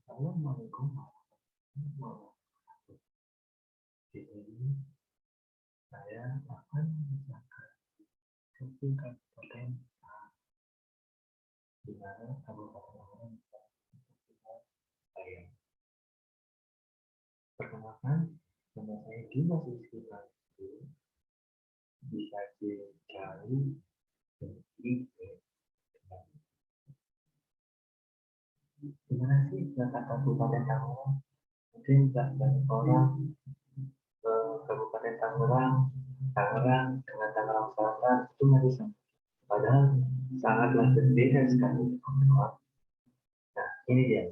Assalamualaikum warahmatullahi wabarakatuh. Di sini saya akan menjelaskan tentang kabupaten di mana kabupaten Lamongan saya. Perkenalkan, nama saya Dimas Rizky Prasetyo, bisa dicari di gimana sih tentang Kabupaten Tangerang? Mungkin nggak banyak orang ke Kabupaten Tangerang, dengan Tangerang Selatan itu masih sama. Padahal sangatlah berbeda sekali. Nah, ini dia.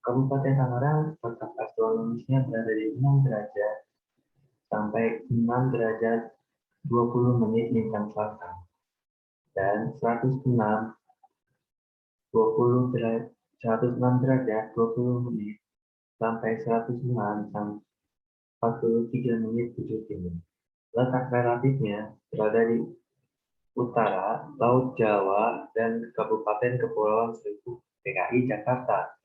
Kabupaten Tangerang letak astronomisnya berada di 6 derajat sampai 6 derajat 20 menit lintang selatan dan 106 derajat 20 menit sampai 106 sampai 43 menit bujur timur. Letak relatifnya berada di utara Laut Jawa dan Kabupaten Kepulauan Seribu DKI Jakarta.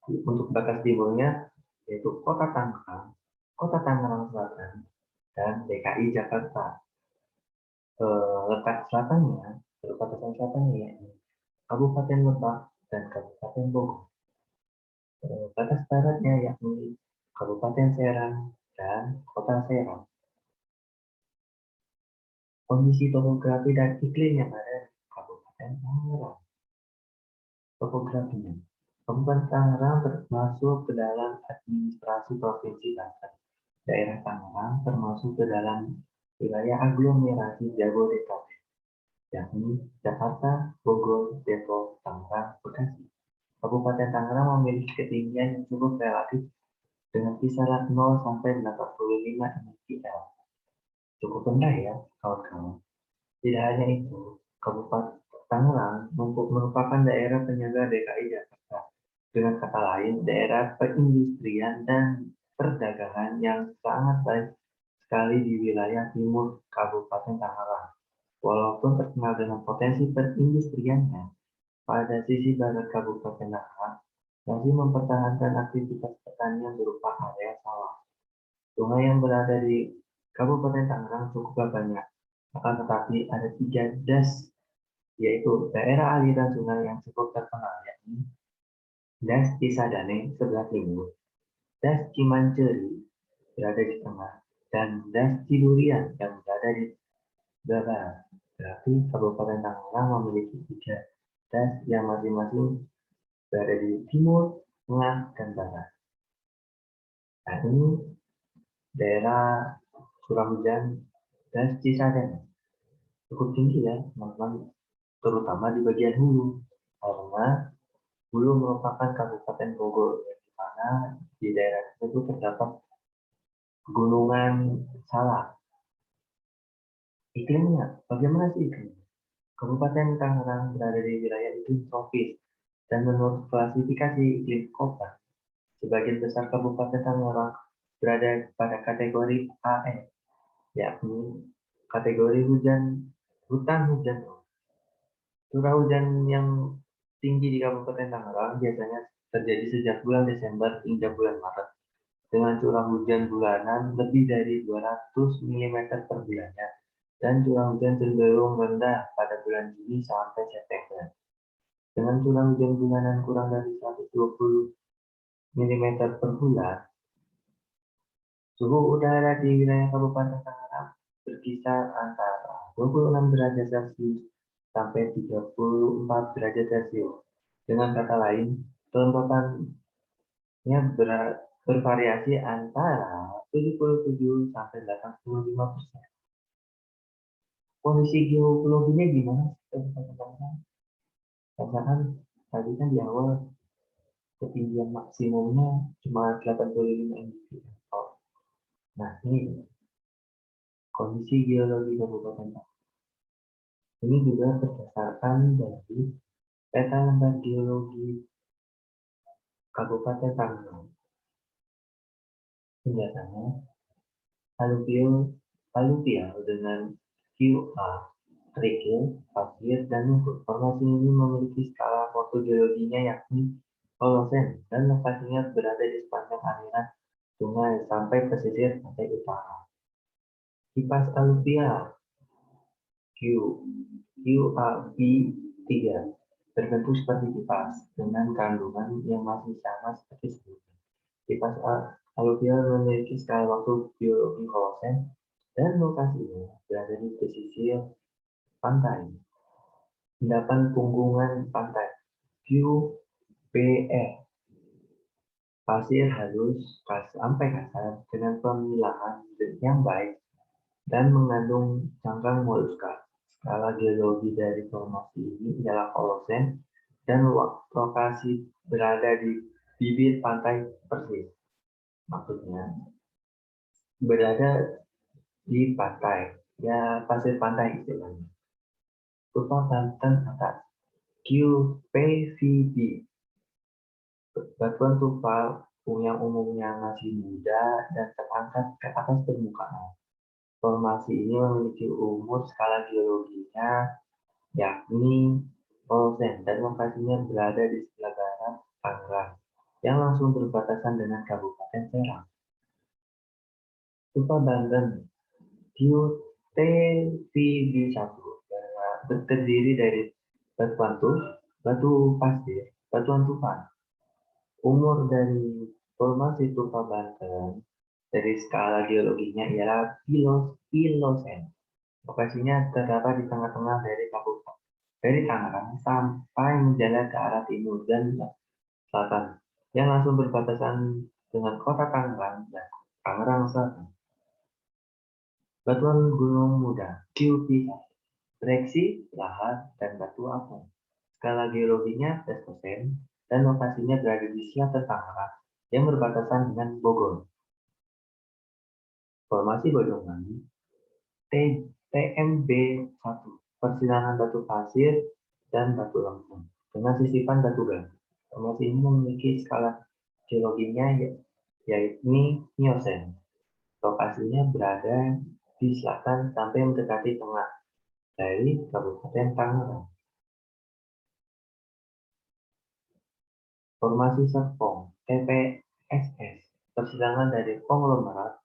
Untuk batas timurnya yaitu Kota Tangerang Selatan, dan DKI Jakarta. Letak selatannya, perbatasan selatannya yakni Kabupaten Lebak dan Kabupaten Bogor. Batas baratnya yakni Kabupaten Serang dan Kota Serang. Kondisi topografi dan iklim yang ada di Kabupaten Tangerang. Topografinya, Kabupaten Tangerang termasuk ke dalam administrasi Provinsi Banten. Daerah Tangerang termasuk ke dalam wilayah aglomerasi Jabodetabek, yakni Jakarta, Bogor, Depok, Tangerang, Bekasi. Kabupaten Tangerang memiliki ketinggian yang cukup relatif dengan kisaran 0 sampai 85 mdpl. Cukup rendah ya, kawan-kawan. Tidak hanya itu, Kabupaten Tangerang merupakan daerah penyangga DKI Jakarta. Dengan kata lain, daerah perindustrian dan perdagangan yang sangat baik sekali di wilayah timur Kabupaten Tangerang. Walaupun terkenal dengan potensi perindustriannya, pada sisi barat Kabupaten Tangerang masih mempertahankan aktivitas pertanian berupa area sawah. Sungai yang berada di Kabupaten Tangerang cukup banyak, akan tetapi ada 3 das, yaitu daerah aliran sungai yang cukup terkenal, yakni Das Cisadane sebelah timur, Das Cimanceri berada di tengah, dan Das Cidurian yang berada di barat. Berarti Kabupaten Tangerang memiliki 3 das yang masing-masing berada di timur, tengah, dan barat. Nah, ini daerah curah hujan Das Cisadane cukup tinggi ya, teman-teman, terutama di bagian hulu, karena hulu merupakan Kabupaten Bogor, di mana di daerah tersebut terdapat pegunungan Salak. Iklimnya, bagaimana sih iklim? Kabupaten Tangerang berada di wilayah iklim tropis, dan menurut klasifikasi iklim Koppen, sebagian besar Kabupaten Tangerang berada pada kategori AE, yakni kategori hutan hujan. Curah hujan yang tinggi di Kabupaten Tangerang biasanya terjadi sejak bulan Desember hingga bulan Maret, dengan curah hujan bulanan lebih dari 200 mm per bulannya, dan curah hujan cenderung rendah pada bulan Juni sampai September, dengan curah hujan bulanan kurang dari 120 mm per bulan. Suhu udara di wilayah Kabupaten Tangerang berkisar antara 26 derajat Celcius sampai 34 derajat Celcius. Dengan kata lain, kelembapannya bervariasi antara 77 sampai 85%. Kondisi geologinya gimana? Karena tadi kan di awal ketinggian maksimumnya cuma 85 mdpl. Nah, ini kondisi geologi Kabupaten Tangerang. Ini juga berdasarkan dari peta lembar geologi Kabupaten Tangerang. Biasanya aluvial dengan QA kerikil, pasir, dan lumpur. Formasi ini memiliki skala morfogeologinya yakni Holosen dan lokasinya berada di sepanjang aliran sungai sampai pesisir pantai utara. Kipas aluvial Q, QAV 3 terbentuk seperti kipas dengan kandungan yang masih sama seperti sebelumnya. Kipas aluvial memiliki skala waktu geologi Holosen dan lokasinya berada di pesisir pantai. Endapan punggungan pantai QPE pasir halus sampai kasar dengan pemilahan yang baik dan mengandung cangkang moluska. Skala geologi dari formasi ini ialah Holosen dan lokasi berada di bibir pantai persis. Maksudnya berada di pantai, ya pasir pantai istilahnya. Tufa Banten atas QPVB batuan tufa yang umumnya masih muda dan terangkat ke atas permukaan. Formasi ini memiliki umur skala geologinya yakni Holocene dan lokasinya berada di sebelah barat Tangerang yang langsung berbatasan dengan Kabupaten Serang. Tufa Banten QTVB1 terdiri dari batuan tuf, batu pasir, batuan tufan. Umur dari formasi tufa Banten dari skala geologinya ialah Pilosen. Lokasinya terdapat di tengah-tengah dari Kabupaten dari Tangerang sampai menjalar ke arah timur dan selatan yang langsung berbatasan dengan kota Tangerang dan Tangerang Selatan. Batuan Gunung Muda QP Breksi, lahat, dan batu apung. Skala geologinya Pleistocene dan lokasinya berada di selatan Tangerang yang berbatasan dengan Bogor. Formasi Bodongan TMB1 persilangan batu pasir dan batu lempung dengan sisipan batu gas. Formasi ini memiliki skala geologinya yaitu Miocene. Lokasinya berada di selatan sampai mendekati tengah dari Kabupaten Tangerang. Formasi Serpong TPSS persilangan dari konglomerat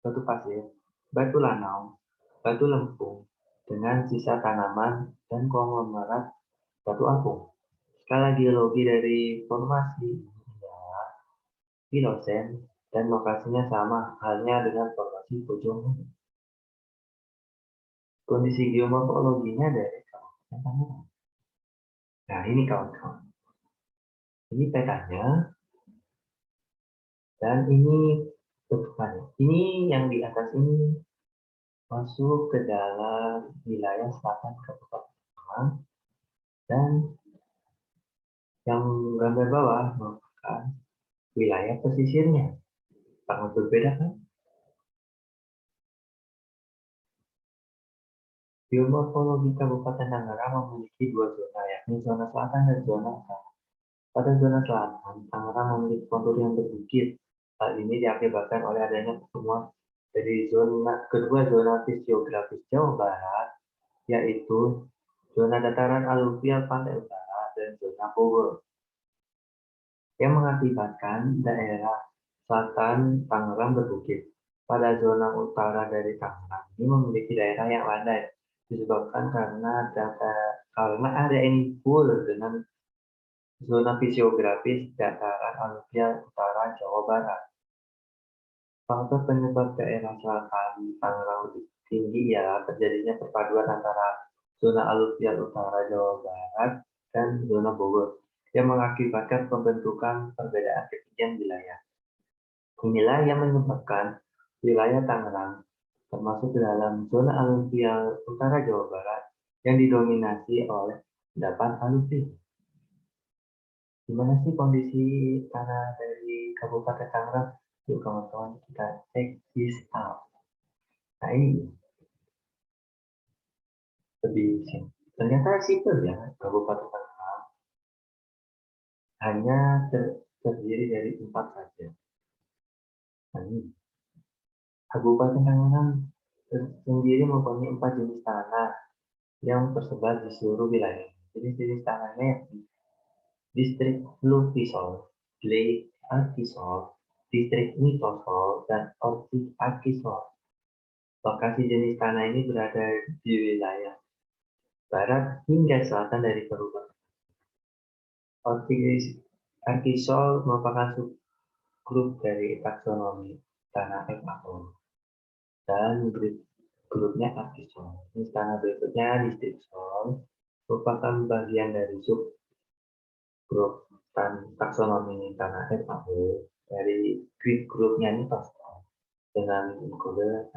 batu pasir, batu lanau, batu lempung dengan sisa tanaman dan konglomerat batu apung. Skala geologi dari formasi adalah Pilosen dan lokasinya sama halnya dengan formasi Bojong. Kondisi geomorfologinya dari Kabupaten Tangerang. Nah ini kawan-kawan, ini petanya dan ini bentukannya. Ini yang di atas ini masuk ke dalam wilayah selatan Kabupaten Tangerang dan yang gambar bawah merupakan wilayah pesisirnya. Sangat berbeda kan? Geomorfologi Kabupaten Tangerang memiliki dua zona, yakni zona selatan dan zona utara. Pada zona selatan, Tangerang memiliki kontur yang berbukit. Hal ini diakibatkan oleh adanya pertemuan dari kedua zona fisiografis Jawa Barat, yaitu zona dataran aluvial pantai utara dan zona Bogor, yang mengakibatkan daerah selatan Tangerang berbukit. Pada zona utara dari Tangerang ini memiliki daerah yang landai, disebabkan karena area ini full dengan zona fisiografis dataran aluvial utara Jawa Barat. Faktor penyebab daerah selatan Tangerang lebih tinggi ialah terjadinya perpaduan antara zona aluvial utara Jawa Barat dan zona Bogor yang mengakibatkan pembentukan perbedaan ketinggian wilayah. Inilah yang menyebabkan wilayah Tangerang termasuk dalam zona aluvial utara Jawa Barat yang didominasi oleh endapan aluvial. Gimana sih kondisi tanah dari Kabupaten Tangerang? Yuk kawan-kawan kita check this out. Nah ini lebih simpel. Ternyata simpel ya, Kabupaten Tangerang hanya terdiri dari 4 saja. Nah, ini. Kabupaten Tangerang sendiri mempunyai 4 jenis tanah, yang tersebar di seluruh wilayah. Jenis-jenis tanahnya yakni distrik Lutisol, Glade Arkisol, distrik Mitosol, dan Ortik Arkisol. Lokasi jenis tanah ini berada di wilayah barat hingga selatan dari Perubahan. Ortik Arkisol merupakan subgrup dari taksonomi tanah FAO dan grupnya Arkisol. Jenis tanah berikutnya distrik Sol merupakan bagian dari subgrup taksonomi tanah FAO dari grupnya Mitosol dengan kode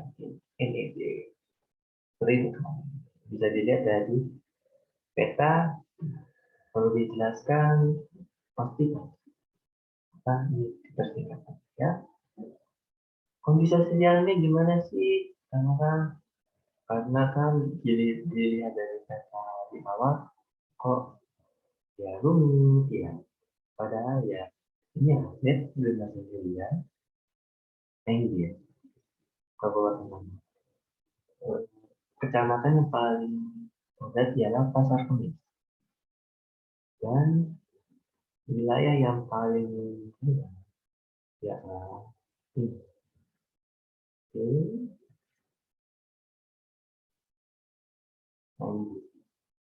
NED. Bisa dilihat dari peta, perlu dijelaskan pasti ini dipertimbangkan ya. Kondisi sosialnya gimana sih? Karena kan dilihat dari peta di bawah kok ya rumit ya. Padahal ya ini ya lihat dengan sendiri ya. Ini dia Kabupaten Bandung. Kecamatan yang paling padat ialah Pasar Kemis dan wilayah yang paling ya ini.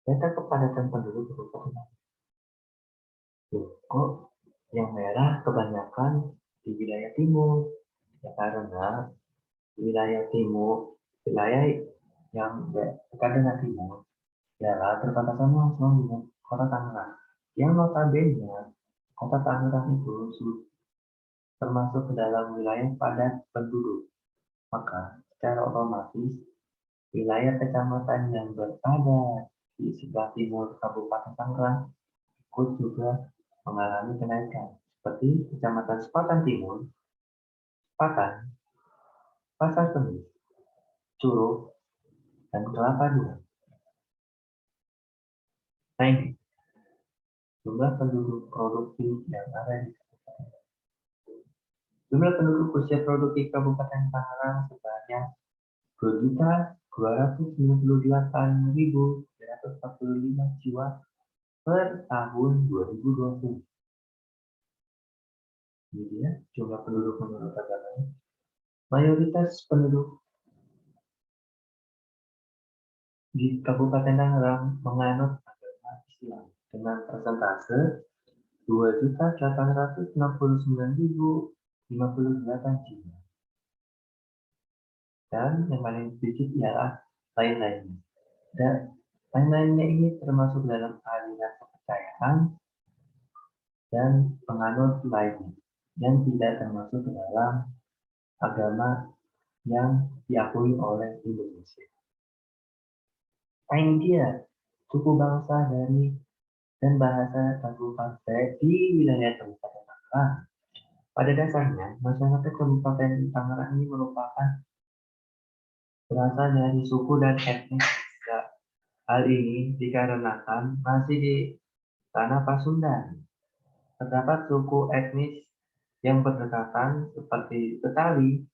Data kepadatan penduduk Kabupaten kok yang merah kebanyakan di wilayah timur ya karena wilayah timur wilayah yang dekat dengan timur adalah perbatasan langsung dengan kota Tangerang yang notabene kota Tangerang itu termasuk ke dalam wilayah padat penduduk, maka secara otomatis wilayah kecamatan yang berada di sebelah timur Kabupaten Tangerang ikut juga mengalami kenaikan seperti Kecamatan Sepatan Timur, Sepatan, Pasar Kemis, Curug, dan Kelapa II. Nah ini jumlah penduduk produktif yang ada di Kabupaten. Jumlah penduduk usia produktif Kabupaten Tangerang sebanyak 2.298.345 jiwa per tahun 2020. Ini dia jumlah penduduk menurut agamanya. Mayoritas penduduk di Kabupaten Tangerang menganut agama Islam dengan persentase 2.869.058 jiwa. Dan yang paling sedikit ialah lain-lainnya. Dan lain-lainnya ini termasuk dalam aliran kepercayaan dan penganut lainnya yang tidak termasuk ke dalam agama yang diakui oleh Indonesia. Ini dia suku bangsa dari dan bahasa kabupaten di wilayah Kabupaten Tangerang. Pada dasarnya, masyarakat Kabupaten Tangerang ini merupakan berasal dari suku dan etnis. Hal ini dikarenakan masih di tanah Pasundan. Terdapat suku etnis yang berdekatan seperti Betawi,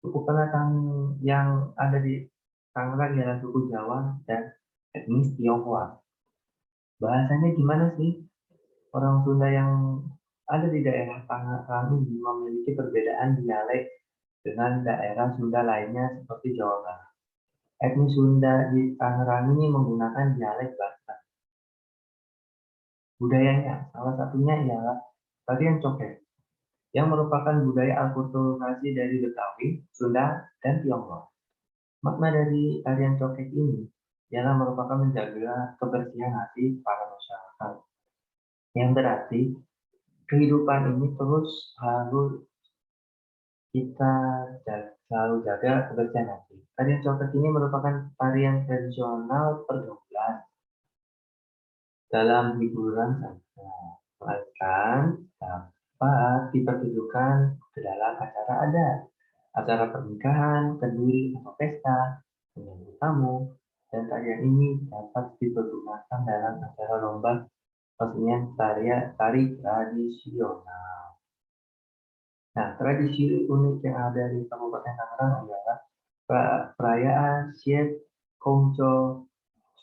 suku pendatang yang ada di Tangerang ialah suku Jawa dan etnis Tionghoa. Bahasanya gimana sih? Orang Sunda yang ada di daerah Tangerang ini memiliki perbedaan dialek dengan daerah Sunda lainnya seperti Jawa Barat. Etnis Sunda di Tangerang ini menggunakan dialek Banten. Budayanya salah satunya ialah tarian coket yang merupakan budaya akulturasi dari Betawi, Sunda, dan Tionghoa. Makna dari tarian coket ini ialah merupakan menjaga kebersihan hati para masyarakat. Yang berarti kehidupan ini terus harus kita selalu jaga kebersihan hati. Tarian coket ini merupakan tarian tradisional pergaulan dalam hiburan saja, melainkan dapat dipertunjukkan ke dalam acara adat, acara pernikahan, kenduri atau pesta, menyambut tamu, dan tarian ini dapat dipergunakan dalam acara lomba kesenian tari tradisional. Nah, tradisi unik yang ada di Kabupaten Tangerang adalah perayaan Siet Kongco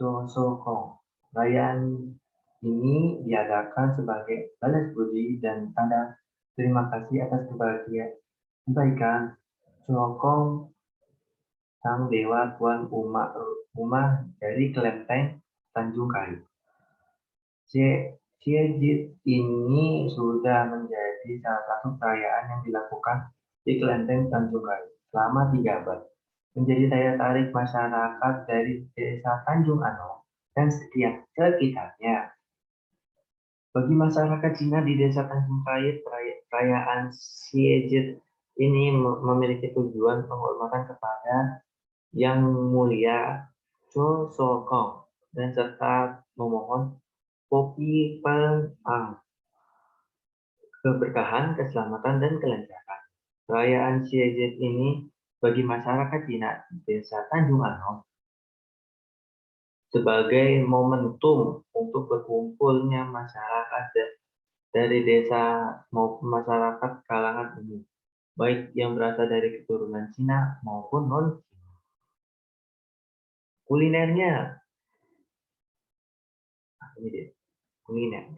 Sosokong. Perayaan ini diadakan sebagai balas budi dan tanda terima kasih atas kebaikan Sokong sang dewa tuan rumah dari kelenteng Tanjung Kayu. Siejit ini sudah menjadi salah satu perayaan yang dilakukan di kelenteng Tanjung Kayu selama 3 abad, menjadi daya tarik masyarakat dari desa Tanjung Ano dan sekitarnya. Bagi masyarakat Cina di desa Tanjung Kayu, perayaan Siejit ini memiliki tujuan penghormatan kepada Yang Mulia Cho Sokong dan serta memohon Popi Peng Ang, keberkahan, keselamatan, dan kelancaran. Perayaan Siejit ini bagi masyarakat Cina desa Tanjung Ano sebagai momentum untuk berkumpulnya masyarakat dari desa maupun masyarakat kalangan umum, baik yang berasal dari keturunan Cina maupun non-Cina. Kulinernya, ini dia, kuliner.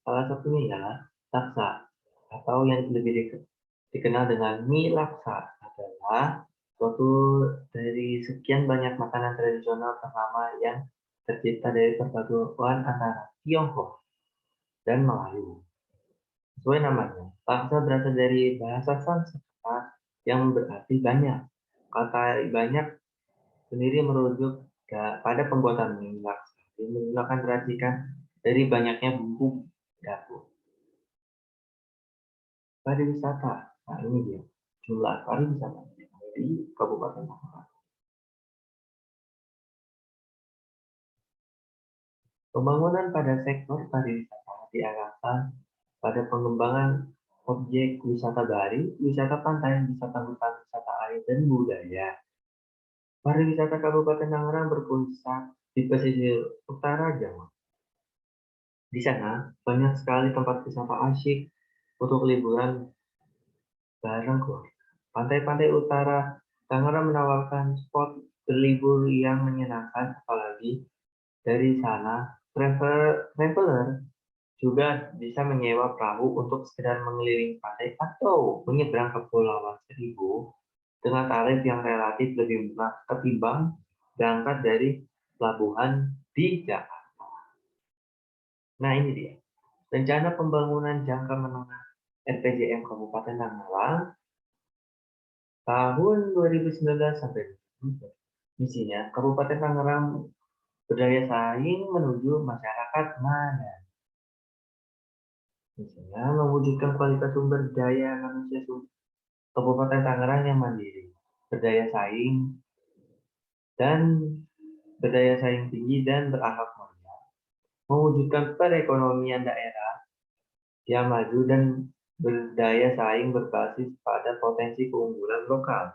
Salah satunya ialah laksa, atau yang lebih dikenal dengan mie laksa, adalah suatu dari sekian banyak makanan tradisional ternama yang tercipta dari perpaduan antara Tiongkok dan Melayu. Sesuai namanya, laksa berasal dari bahasa Sanskerta yang berarti banyak. Kata banyak sendiri merujuk pada pembuatan mie laksa yang menggunakan racikan dari banyaknya bumbu dapur. Pariwisata, nah ini dia jumlah pariwisata di Kabupaten Tangerang. Pembangunan pada sektor pariwisata diarahkan pada pengembangan objek wisata baru, wisata pantai, wisata hutan, wisata air, dan budaya. Pariwisata Kabupaten Tangerang berpusat di pesisir utara Jawa. Di sana banyak sekali tempat wisata asyik untuk liburan bareng keluarga. Pantai-pantai utara Tangerang menawarkan spot berlibur yang menyenangkan, apalagi dari sana traveler juga bisa menyewa perahu untuk sekedar mengelilingi pantai atau menyeberang ke Pulauan Seribu dengan tarif yang relatif lebih murah ketimbang berangkat dari pelabuhan di Jakarta. Nah ini dia, rencana pembangunan jangka menengah RPJM Kabupaten Tangerang tahun 2019 sampai 2020. Misinya, Kabupaten Tangerang berdaya saing menuju masyarakat mandiri. Misinya, mewujudkan kualitas sumber daya manusia Kabupaten Tangerang yang mandiri, berdaya saing dan berdaya saing tinggi dan berakhlak mulia, mewujudkan perekonomian daerah yang maju dan berdaya saing berbasis pada potensi keunggulan lokal,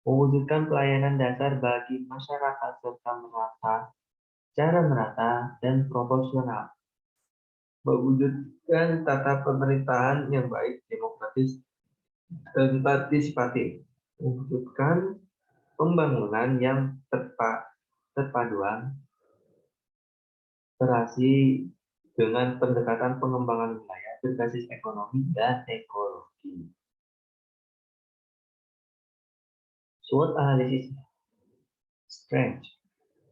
mewujudkan pelayanan dasar bagi masyarakat serta secara merata dan proporsional, mewujudkan tata pemerintahan yang baik, demokratis, dan partisipatif, mewujudkan pembangunan yang terpaduan, terasi dengan pendekatan pengembangan wilayah berbasis ekonomi dan ekologi. SWOT analisis strength.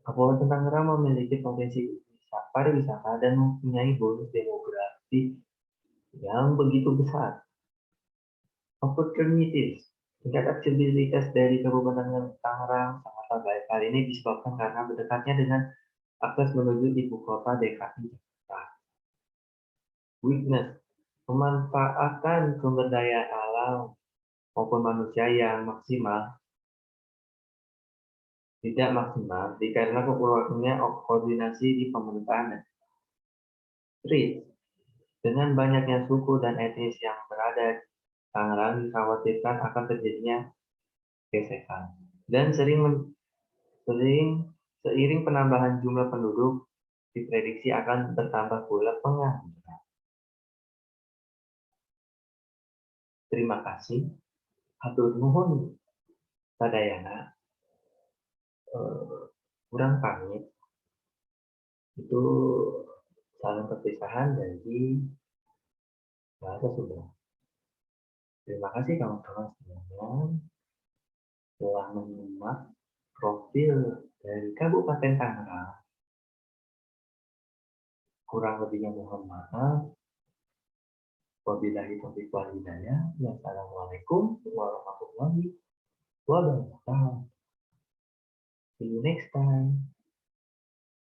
Kabupaten Tangerang memiliki potensi pariwisata dan mempunyai bonus demografi yang begitu besar. Opportunities. Tingkat aksesibilitas dari Kabupaten Tangerang sangatlah baik. Hal ini disebabkan karena berdekatnya dengan akses menuju ibu kota DKI Jakarta. Weakness. Pemanfaatan sumber daya alam maupun manusia yang tidak maksimal dikarenakan kekurangnya koordinasi di pemerintahan. Threat. Dengan banyaknya suku dan etnis yang berada di Tangerang dikhawatirkan akan terjadinya gesekan dan seiring penambahan jumlah penduduk diprediksi akan bertambah pula pengangguran. Terima kasih. Hatur nuhun sadayana. kurang pamit itu saling perpisahan dari bahasa Sunda. Terima kasih kawan-kawan semuanya telah menyimak profil dari Kabupaten Tangerang. Kurang lebihnya mohon maaf. Wabillahi taufiq wal hidayah. Wassalamualaikum warahmatullahi wabarakatuh. See you next time.